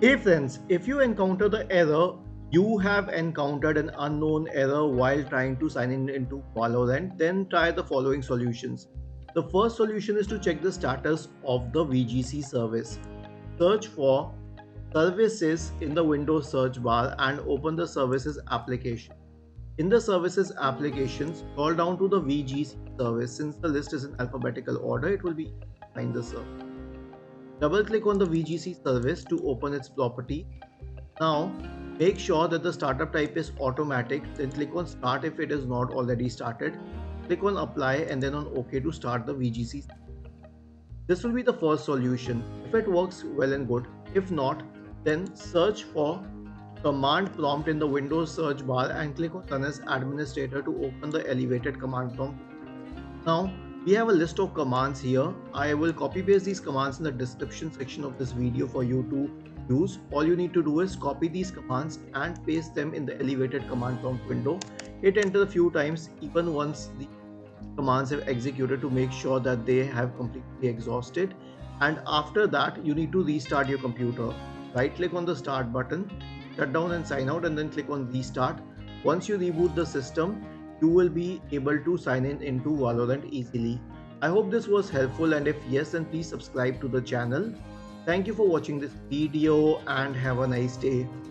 Hey friends, if you encounter the error, you have encountered an unknown error while trying to sign in into Valorant, then try the following solutions. The first solution is to check the status of the VGC service. Search for services in the Windows search bar and open the services application. In the services application, scroll down to the VGC service. Since the list is in alphabetical order, it will be easy to find the service. Double click on the VGC service to open its property. Now, make sure that the startup type is automatic, then click on start if it is not already started. Click on apply and then on OK to start the VGC. This will be the first solution. If it works, well and good. If not, then search for command prompt in the Windows search bar and click on run as administrator to open the elevated command prompt. Now, we have a list of commands here. I will copy paste these commands in the description section of this video for you to use. All you need to do is copy these commands and paste them in the elevated command prompt window. Hit enter a few times even once the commands have executed to make sure that they have completely exhausted. And after that, you need to restart your computer. Right click on the start button, shut down and sign out, and then click on restart. Once you reboot the system, you will be able to sign in into Valorant easily. I hope this was helpful, and if yes, then please subscribe to the channel. Thank you for watching this video and have a nice day.